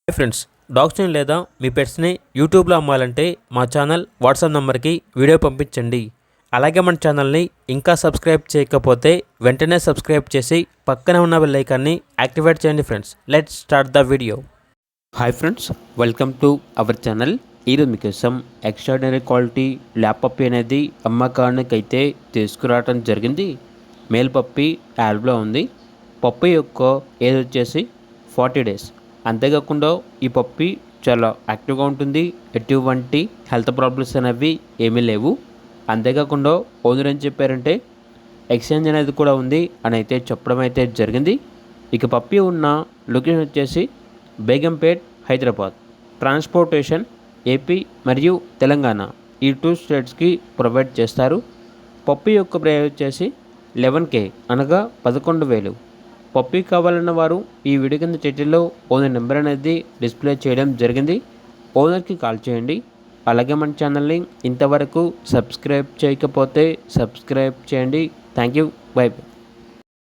Hi friends, డాగ్స్ని లేదా మీ పెట్స్ని యూట్యూబ్లో అమ్మాలంటే మా ఛానల్ వాట్సాప్ నెంబర్కి వీడియో పంపించండి. అలాగే మన ఛానల్ని ఇంకా సబ్స్క్రైబ్ చేయకపోతే వెంటనే సబ్స్క్రైబ్ చేసి పక్కనే ఉన్న బెల్ ఐకాన్ని యాక్టివేట్ చేయండి. Friends, let's start the video. Hi friends, welcome to our channel. ఈరోజు మీకోసం ఎక్స్ట్రాడినరీ క్వాలిటీ ల్యాబ్ పప్పీ అనేది అమ్మకానికి అయితే తీసుకురావడం జరిగింది. మేల్ పప్పీ యాల్బ్లో ఉంది. పప్పీ యొక్క ఏజ్ వచ్చేసి 40 days. అంతేకాకుండా ఈ పప్పీ చాలా యాక్టివ్గా ఉంటుంది. ఎటువంటి హెల్త్ ప్రాబ్లమ్స్ అనేవి ఏమీ లేవు. అంతేకాకుండా ఓనర్ ఏం చెప్పారంటే ఎక్స్చేంజ్ అనేది కూడా ఉంది అని అయితే చెప్పడం అయితే జరిగింది. ఇక పప్పీ ఉన్న లొకేషన్ వచ్చేసి బేగంపేట్, హైదరాబాద్. ట్రాన్స్పోర్టేషన్ ఏపీ మరియు తెలంగాణ ఈ 2 స్టేట్స్కి ప్రొవైడ్ చేస్తారు. పప్పీ యొక్క ప్రైస్ వచ్చేసి 11K అనగా 11,000. పప్పీ కావాలన్న వారు ఈ వీడియో కింద టైటిల్లో ఓనర్ నెంబర్ అనేది డిస్ప్లే చేయడం జరిగింది. ఓనర్కి కాల్ చేయండి. అలాగే మన ఛానల్ని ఇంతవరకు సబ్స్క్రైబ్ చేయకపోతే సబ్స్క్రైబ్ చేయండి. Thank you. By by.